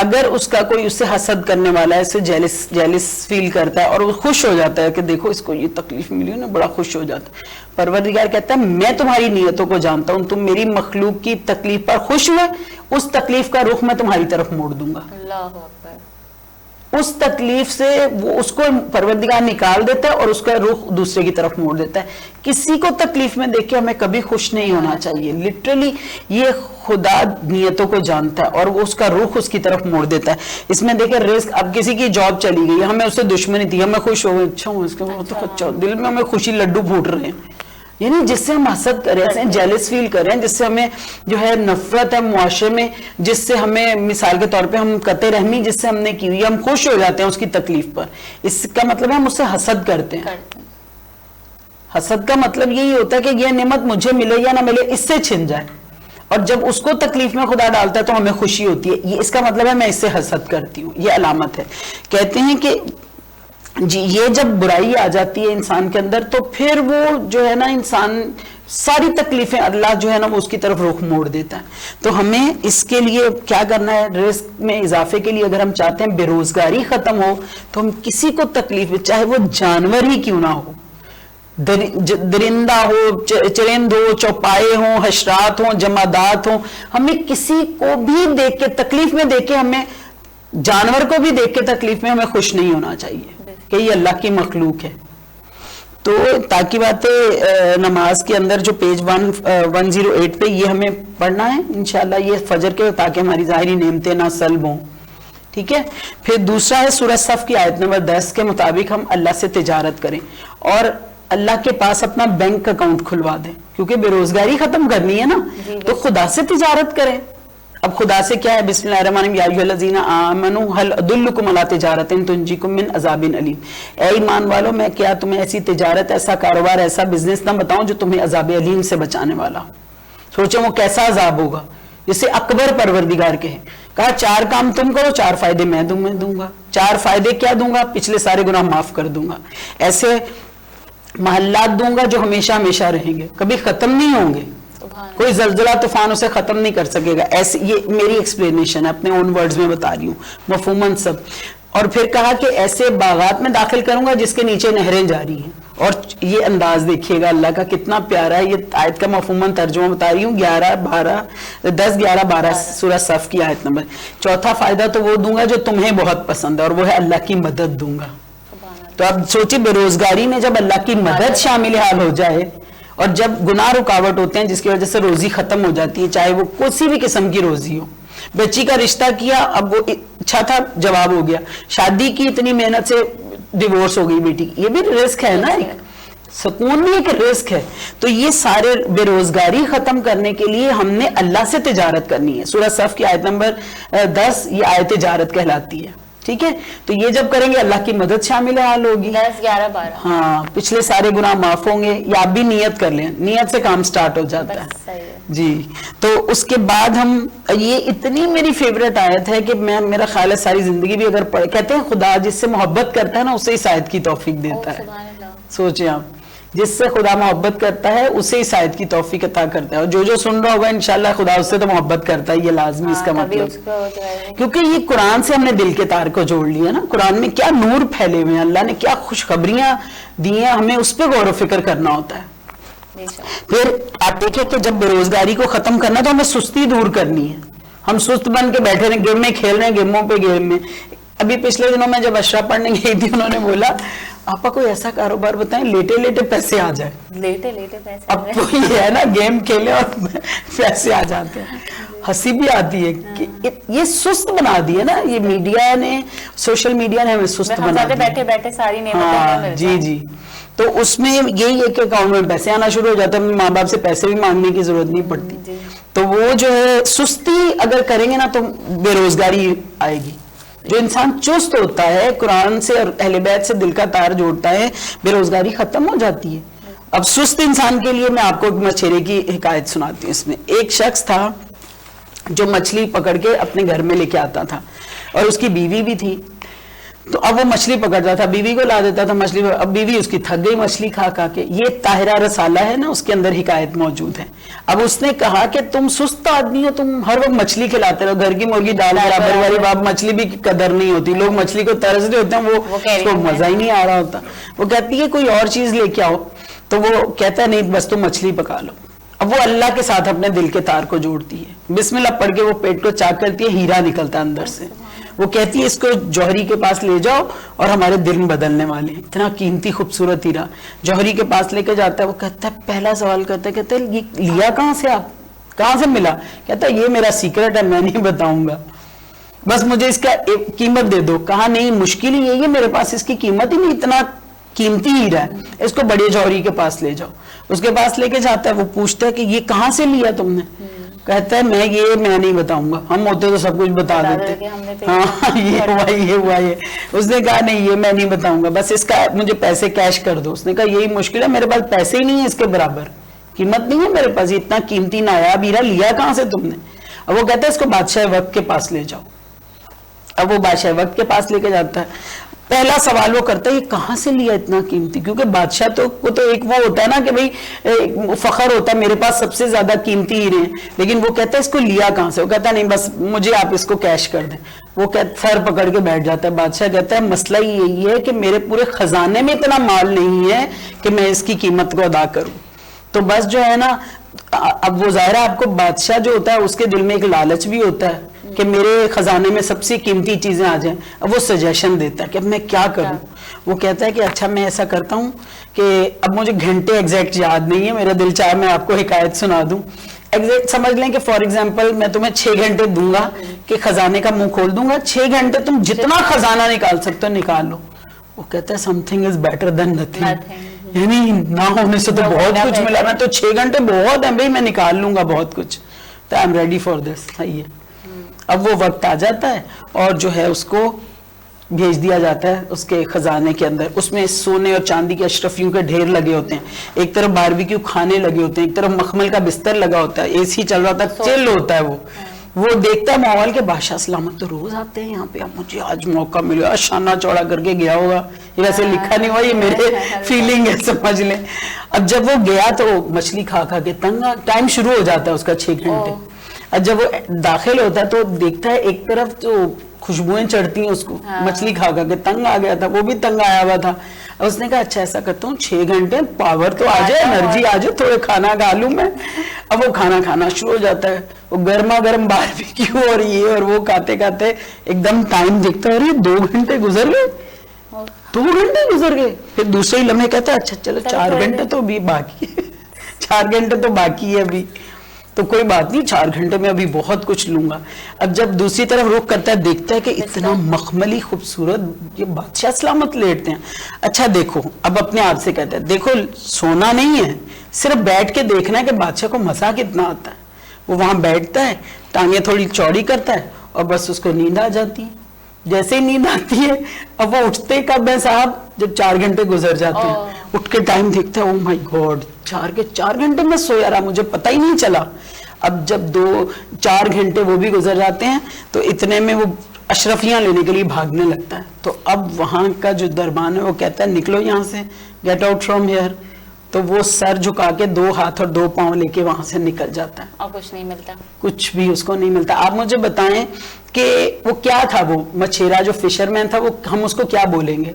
اگر اس کا کوئی اس سے حسد کرنے والا ہے، اسے جیلس فیل کرتا ہے اور وہ خوش ہو جاتا ہے کہ دیکھو اس کو یہ تکلیف ملی نا، بڑا خوش ہو جاتا ہے، پروردگار کہتا ہے میں تمہاری نیتوں کو جانتا ہوں، تم میری مخلوق کی تکلیف پر خوش ہوئے، اس تکلیف کا رخ میں تمہاری طرف موڑ دوں گا. اللہ اکبر. اس تکلیف سے وہ اس کو پروردگار نکال دیتا ہے اور اس کا رخ دوسرے کی طرف موڑ دیتا ہے. کسی کو تکلیف میں دیکھ کے ہمیں کبھی خوش نہیں ہونا چاہیے. لٹرلی یہ خدا نیتوں کو جانتا ہے اور وہ اس کا رخ اس کی طرف موڑ دیتا ہے. اس میں دیکھیں رزق، اب کسی کی جاب چلی گئی، ہمیں اس سے دشمنی تھی، ہمیں خوش ہو گئے، اچھا ہوں اس کے اچھا دل میں ہمیں خوشی لڈو پھوٹ رہے ہیں. یعنی جس سے ہم حسد کریں، جیلس فیل کریں، جس سے ہمیں جو ہے نفرت ہے معاشرے میں، جس سے ہمیں مثال کے طور پہ ہم قطع رحمی جس سے ہم نے کی ہوئی، ہم خوش ہو جاتے ہیں اس کی تکلیف پر، اس کا مطلب ہے ہم اس سے حسد کرتے ہیں. حسد کا مطلب یہی ہوتا ہے کہ یہ نعمت مجھے ملے یا نہ ملے، اس سے چھن جائے، اور جب اس کو تکلیف میں خدا ڈالتا ہے تو ہمیں خوشی ہوتی ہے. یہ اس کا مطلب ہے میں اس سے حسد کرتی ہوں، یہ علامت ہے. کہتے ہیں کہ جی یہ جب برائی آ جاتی ہے انسان کے اندر تو پھر وہ جو ہے نا انسان ساری تکلیفیں اللہ جو ہے نا وہ اس کی طرف رخ موڑ دیتا ہے. تو ہمیں اس کے لیے کیا کرنا ہے؟ رزق میں اضافے کے لیے اگر ہم چاہتے ہیں بے روزگاری ختم ہو تو ہم کسی کو تکلیف، چاہے وہ جانور ہی کیوں نہ ہو، درندہ ہو، چرند ہو، چوپائے ہوں، حشرات ہوں، جمادات ہوں، ہمیں کسی کو بھی دیکھ کے تکلیف میں دیکھ کے، ہمیں جانور کو بھی دیکھ کے تکلیف میں ہمیں خوش نہیں ہونا چاہیے کہ یہ اللہ کی مخلوق ہے. تو تاکہ باتیں نماز کے اندر جو پیج 108 پہ یہ ہمیں پڑھنا ہے انشاءاللہ یہ فجر کے، تاکہ ہماری ظاہری نعمتیں نہ سلب ہوں. ٹھیک ہے. پھر دوسرا ہے سورہ صف کی آیت نمبر 10 کے مطابق ہم اللہ سے تجارت کریں اور اللہ کے پاس اپنا بینک اکاؤنٹ کھلوا دیں، کیونکہ بے روزگاری ختم کرنی ہے نا، تو خدا سے تجارت کریں. اب خدا سے کیا ہے؟ بسم اللہ الرحمن الرحیم، یا ایھا الذین آمنوا ھل ادلکم علی تجارۃ تنجیکم من عذاب علیم. اے ایمان والو، میں کیا تمہیں ایسی تجارت، ایسا کاروبار، ایسا بزنس نہ بتاؤں جو تمہیں عذاب علیم سے بچانے والا ہو. سوچیں وہ کیسا عذاب ہوگا، جسے اکبر پروردگار کہے. کہا 4 کام تم کرو، 4 فائدے میں دوں گا. 4 فائدے کیا دوں گا؟ پچھلے سارے گناہ معاف کر دوں گا. ایسے محلات دوں گا جو ہمیشہ ہمیشہ رہیں گے، کبھی ختم نہیں ہوں گے. کوئی زلزلہ طوفان اسے ختم نہیں کر سکے گا. ایسے یہ میری ایکسپلینیشن ہے، اپنے اون ورڈز میں بتا رہی ہوں، مفہوماً سب. اور پھر کہا کہ ایسے باغات میں داخل کروں گا جس کے نیچے نہریں جاری ہیں. اور یہ انداز دیکھیے گا اللہ کا کتنا پیارا ہے. یہ آیت کا مفہوماً ترجمہ بتا رہی ہوں، 10 11 12 سورہ صف کی آیت نمبر. چوتھا فائدہ تو وہ دوں گا جو تمہیں بہت پسند ہے، اور وہ ہے اللہ کی مدد دوں گا. تو اب سوچیں بے روزگاری میں جب اللہ کی مدد شامل حال ہو جائے، اور جب گناہ رکاوٹ ہوتے ہیں جس کی وجہ سے روزی ختم ہو جاتی ہے، چاہے وہ کسی بھی قسم کی روزی ہو. بچی کا رشتہ کیا، اب وہ اچھا تھا، جواب ہو گیا. شادی کی اتنی محنت سے ڈیورس ہو گئی بیٹی، یہ بھی رزق ہے نا، ایک سکون بھی ایک رزق ہے. تو یہ سارے بے روزگاری ختم کرنے کے لیے ہم نے اللہ سے تجارت کرنی ہے. سورہ صف کی آیت نمبر 10 یہ آیت تجارت کہلاتی ہے. ٹھیک ہے. تو یہ جب کریں گے اللہ کی مدد شامل حال ہوگی. 10 11 12 ہاں، پچھلے سارے گناہ معاف ہوں گے. یا آپ بھی نیت کر لیں، نیت سے کام سٹارٹ ہو جاتا ہے. جی. تو اس کے بعد ہم، یہ اتنی میری فیوریٹ آیت ہے کہ میرا خیال ہے ساری زندگی بھی اگر پڑھے. کہتے ہیں خدا جس سے محبت کرتا ہے نا اسے اس آیت کی توفیق دیتا ہے. سوچیں آپ، جس سے خدا محبت کرتا ہے اسے اس آیت کی توفیق عطا کرتا ہے. اور جو سن رہا ہوگا انشاءاللہ خدا اس سے تو محبت کرتا ہے، یہ لازمی اس کا مطلب. کیونکہ یہ قرآن سے ہم نے دل کے تار کو جوڑ لیا نا. قرآن میں کیا نور پھیلے ہوئے ہیں، اللہ نے کیا خوشخبریاں دی ہیں، ہمیں اس پہ غور و فکر کرنا ہوتا ہے. پھر آپ دیکھیں کہ جب بے روزگاری کو ختم کرنا تو ہمیں سستی دور کرنی ہے. ہم سست بن کے بیٹھے رہے، گیم میں کھیل رہے ہیں، گیموں پہ گیم میں. ابھی پچھلے دنوں میں جب اشرا پڑھنے گئی تھی انہوں نے بولا آپا کوئی ایسا کاروبار بتائیں لیٹے لیٹے پیسے آ جائے. لیٹے لیٹے پیسے اب تو یہ ہے نا، گیم کھیلے اور پیسے آ جاتے ہیں. ہنسی بھی آتی ہے کہ یہ سست بنا دی ہے نا، یہ میڈیا نے، سوشل میڈیا نے ہمیں سست بنا دیا. بیٹھے بیٹھے ساری نعمتیں. جی جی. تو اس میں یہی ہے کہ اکاؤنٹ میں پیسے آنا شروع ہو جاتے ہیں، ماں باپ سے پیسے بھی مانگنے کی ضرورت نہیں پڑتی. تو وہ جو ہے سستی اگر کریں گے نا تو بے روزگاری آئے گی. جو انسان چست ہوتا ہے، قرآن سے اور اہل بیت سے دل کا تار جوڑتا ہے، بے روزگاری ختم ہو جاتی ہے. اب سست انسان کے لیے میں آپ کو مچھیرے کی حکایت سناتی ہوں. اس میں ایک شخص تھا جو مچھلی پکڑ کے اپنے گھر میں لے کے آتا تھا، اور اس کی بیوی بھی تھی. تو اب وہ مچھلی پکڑتا تھا, بیوی کو لا دیتا تھا مچھلی, اب بیوی اس کی تھک گئی مچھلی کھا کھا کے. یہ طاہرہ رسالہ ہے نا, اس کے اندر حکایت موجود ہے. اب اس نے کہا کہ تم سست آدمی ہو, تم ہر وقت مچھلی کھلاتے رہو, گھر کی مرغی دال برابر والی بات, مچھلی بھی قدر نہیں ہوتی, لوگ مچھلی کو ترس رہے ہوتے ہیں, وہ اس کو مزہ ہی نہیں آ رہا ہوتا. وہ کہتی ہے کوئی اور چیز لے کے آؤ, تو وہ کہتا ہے نہیں بس تم مچھلی پکا لو. اب وہ اللہ کے ساتھ اپنے دل کے تار کو جوڑتی ہے, بسم اللہ پڑھ کے وہ پیٹ کو چاک کرتی ہے, ہیرا نکلتا ہے اندر سے. وہ کہتی ہے اس کو جوہری کے پاس لے جاؤ اور ہمارے دل بدلنے والے ہیں. اتنا قیمتی خوبصورت ہیرا جوہری کے پاس لے کے جاتا ہے. وہ کہتا ہے, پہلا سوال کرتا ہے, کہتا ہے یہ لیا کہاں سے, آپ کہاں سے ملا؟ کہتا ہے یہ میرا سیکرٹ ہے, میں نہیں بتاؤں گا, بس مجھے اس کا قیمت دے دو. کہا نہیں مشکل ہی یہی ہے, میرے پاس اس کی قیمت ہی نہیں, اتنا قیمتی ہیرا ہے, اس کو بڑے جوہری کے پاس لے جاؤ. اس کے پاس لے کے جاتا ہے. وہ پوچھتا ہے کہ یہ کہاں سے لیا تم نے؟ کہتا ہے میں نہیں بتاؤں گا, ہم ہوتے تو سب کچھ بتا دیتے, ہاں یہ ہوا یہ. اس نے کہا نہیں یہ میں نہیں بتاؤں گا, بس اس کا مجھے پیسے کیش کر دو. اس نے کہا یہی مشکل ہے, میرے پاس پیسے ہی نہیں ہے اس کے برابر, قیمت نہیں ہے میرے پاس, یہ اتنا قیمتی نایاب ہیرا لیا کہاں سے تم نے؟ اب وہ کہتا ہے اس کو بادشاہ وقت کے پاس لے جاؤ. اب وہ بادشاہ وقت کے پاس لے کے جاتا ہے. پہلا سوال وہ کرتا ہے یہ کہاں سے لیا اتنا قیمتی, کیونکہ بادشاہ کو تو ایک وہ ہوتا ہے نا کہ بھئی فخر ہوتا ہے میرے پاس سب سے زیادہ قیمتی ہیرے ہیں, لیکن وہ کہتا ہے اس کو لیا کہاں سے؟ وہ کہتا ہے نہیں بس مجھے آپ اس کو کیش کر دیں. وہ سر پکڑ کے بیٹھ جاتا ہے. بادشاہ کہتا ہے مسئلہ یہی ہے کہ میرے پورے خزانے میں اتنا مال نہیں ہے کہ میں اس کی قیمت کو ادا کروں. تو بس جو ہے نا, اب وہ ظاہرہ آپ کو بادشاہ جو ہوتا ہے اس کے دل میں ایک لالچ بھی ہوتا ہے کہ میرے خزانے میں سب سے قیمتی چیزیں آ جائیں. اب وہ سجیشن دیتا ہے کہ اب میں کیا کروں. وہ کہتا ہے کہ اچھا میں ایسا کرتا ہوں کہ اب مجھے گھنٹے ایگزیکٹ یاد نہیں ہے, میرا دل چاہے میں آپ کو حکایت سنا دوں. ایگزیکٹ سمجھ لیں کہ فار ایگزامپل میں تمہیں 6 گھنٹے دوں گا کہ خزانے کا منہ کھول دوں گا, 6 گھنٹے تم جتنا خزانہ نکال سکتے ہو نکال لو. وہ کہتا ہے something is better than nothing, یعنی نہ ہونے سے تو بہت کچھ ملا, میں تو 6 گھنٹے بہت ہیں بھائی, میں نکال لوں گا بہت کچھ, تو I am ready for this. صحیح ہے. اب وہ وقت آ جاتا ہے اور جو ہے اس کو بھیج دیا جاتا ہے اس کے خزانے کے اندر. اس میں سونے اور چاندی کے اشرفیوں کے ڈھیر لگے ہوتے ہیں, ایک طرف باربیکیو کھانے لگے ہوتے ہیں, ایک طرف مخمل کا بستر لگا ہوتا ہے, اے سی چل رہا ہوتا ہے, چل ہوتا ہے. وہ دیکھتا ہے ماحول کے بادشاہ سلامت تو روز آتے ہیں یہاں پہ, اب مجھے آج موقع ملا, شانہ چوڑا کر کے گیا ہوگا, یہ ویسے لکھا نہیں ہوا, یہ میرے فیلنگ ہے سمجھ لیں. اب جب وہ گیا تو مچھلی کھا کھا کے تنگ, ٹائم شروع ہو جاتا ہے اس کا 6 گھنٹے. اب جب وہ داخل ہوتا ہے تو دیکھتا ہے ایک طرف جو خوشبوئیں چڑھتی ہیں اس کو, مچھلی کھا کھا کے تنگ آ گیا تھا, وہ بھی تنگ آیا ہوا تھا. اس نے کہا اچھا ایسا کرتا ہوں 6 گھنٹے پاور تو آ جائے, انرجی آ جائے, تھوڑے کھانا کھا لوں میں. اب وہ کھانا کھانا شروع ہو جاتا ہے, وہ گرما گرم باربیکیو اور یہ اور وہ کھاتے کھاتے ایک دم ٹائم دیکھتا ہے, اور یہ 2 گھنٹے گزر گئے, 2 گھنٹے گزر گئے. پھر دوسرے ہی لمحے کہتا ہے اچھا چلو 4 گھنٹے تو بھی باقی ہے, 4 گھنٹے تو باقی ہے ابھی, تو کوئی بات نہیں 4 گھنٹے میں ابھی بہت کچھ لوں گا. اب جب دوسری طرف رخ کرتا ہے دیکھتا ہے کہ اتنا مخملی خوبصورت یہ بادشاہ سلامت لیٹتے ہیں. اچھا دیکھو, اب اپنے آپ سے کہتا ہے دیکھو سونا نہیں ہے, صرف بیٹھ کے دیکھنا ہے کہ بادشاہ کو مزہ کتنا آتا ہے. وہ وہاں بیٹھتا ہے, ٹانگیں تھوڑی چوڑی کرتا ہے اور بس اس کو نیند آ جاتی ہے. جیسے ہی نیند آتی ہے اب وہ اٹھتے کب ہے صاحب, جب 4 گھنٹے گزر جاتے ہیں. اٹھ کے ٹائم دیکھتا ہے, او مائی گاڈ 4 گھنٹے میں سویا رہا, مجھے پتہ ہی نہیں چلا. اب جب 4 گھنٹے وہ بھی گزر جاتے ہیں تو اتنے میں وہ اشرفیاں لینے کے لیے بھاگنے لگتا ہے. تو اب وہاں کا جو دربان ہے وہ کہتا ہے نکلو یہاں سے, گیٹ آؤٹ فرام ہیئر. تو وہ سر جھکا کے 2 ہاتھ اور 2 پاؤں لے کے وہاں سے نکل جاتا ہے, اور کچھ نہیں ملتا, کچھ بھی اس کو نہیں ملتا. آپ مجھے بتائیں کہ وہ کیا تھا, وہ مچھیرا جو فشرمین تھا, وہ ہم اس کو کیا بولیں گے؟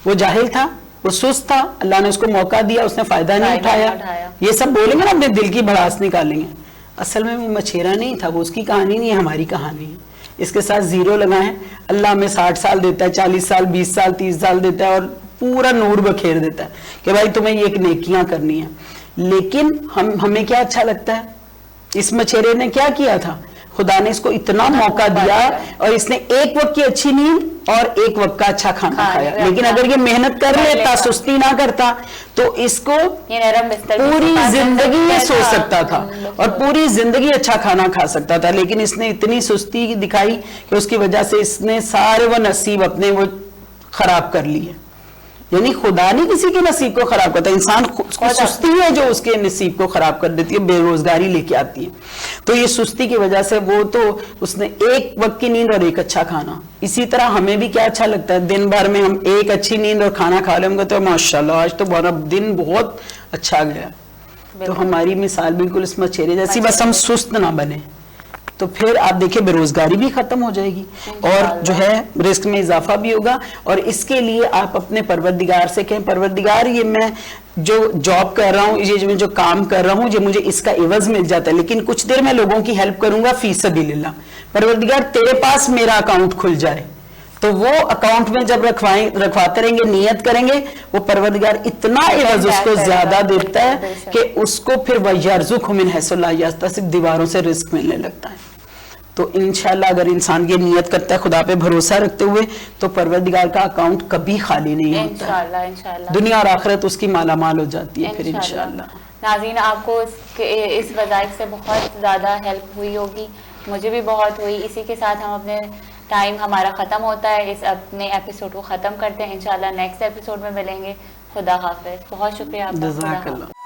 وہ جاہل تھا, وہ سست تھا, اللہ نے اس کو موقع دیا, اس نے فائدہ نہیں اٹھایا, یہ سب بولیں گے نا, اپنے دل کی بھڑاس نکالیں گے. اصل میں وہ مچھیرا نہیں تھا, وہ اس کی کہانی نہیں ہے, ہماری کہانی ہے. اس کے ساتھ 0 لگائیں, اللہ ہمیں 60 سال دیتا ہے, 40 سال, 20 سال, 30 سال دیتا ہے, اور پورا نور بکھیر دیتا ہے کہ بھائی تمہیں یہ نیکیاں کرنی ہیں. لیکن ہمیں کیا اچھا لگتا ہے, اس مچھیرے نے کیا کیا تھا, خدا نے اس کو اتنا موقع دیا اور اس نے ایک وقت کی اچھی نیند اور ایک وقت کا اچھا کھانا کھایا. لیکن اگر یہ محنت کر لیتا, سستی نہ کرتا, تو اس کو پوری زندگی یہ سو سکتا تھا اور پوری زندگی اچھا کھانا کھا سکتا تھا. لیکن اس نے اتنی سستی دکھائی کہ اس کی وجہ سے اس نے سارے وہ نصیب اپنے وہ خراب کر لیے. یعنی خدا نہیں کسی کے نصیب کو خراب کرتا, انسان سستی ہے جو اس کے نصیب کو خراب کر دیتی ہے, بے روزگاری لے کے آتی ہے. تو یہ سستی کی وجہ سے وہ تو اس نے ایک وقت کی نیند اور ایک اچھا کھانا, اسی طرح ہمیں بھی کیا اچھا لگتا ہے, دن بھر میں ہم ایک اچھی نیند اور کھانا کھا لیں گے تو ماشاءاللہ آج تو ہمارا دن بہت اچھا گیا. تو ہماری مثال بالکل اس مچھیرے جیسی, بس ہم سست نہ بنے تو پھر آپ دیکھیں بے روزگاری بھی ختم ہو جائے گی اور جو ہے رزق میں اضافہ بھی ہوگا. اور اس کے لیے آپ اپنے پروردگار سے کہیں, پروردگار یہ میں جو جاب کر رہا ہوں, یہ میں جو کام کر رہا ہوں, یہ مجھے اس کا عوض مل جاتا ہے, لیکن کچھ دیر میں لوگوں کی ہیلپ کروں گا فی سبیل اللہ. پروردگار تیرے پاس میرا اکاؤنٹ کھل جائے, تو وہ اکاؤنٹ میں جب رکھواتے رہیں گے, نیت کریں گے, وہ پروردگار اتنا عوض اس کو زیادہ دیتا ہے کہ اس کو پھر وَيَرْزُقْهُ مِنْ حَيْثُ لَا يَحْتَسِبُ, دیواروں سے رزق ملنے لگتا ہے. تو انشاءاللہ اگر انسان یہ نیت کرتا ہے خدا پہ بھروسہ رکھتے ہوئے, تو پروردگار کا اکاؤنٹ کبھی خالی نہیں ہوتا ہے, دنیا اور آخرت اس کی مالا مال ہو جاتی ہے پھر انشاءاللہ. ناظرین, آپ کو اس وظائف سے بہت زیادہ ہیلپ ہوئی ہوگی, مجھے بھی بہت ہوئی. اسی کے ساتھ ہم اپنے ٹائم ہمارا ختم ہوتا ہے, اس اپنے ایپیسوڈ کو ختم کرتے ہیں. انشاءاللہ نیکسٹ ایپیسوڈ میں ملیں گے. خدا حافظ. بہت شکریہ آپ کا. جزاک اللہ.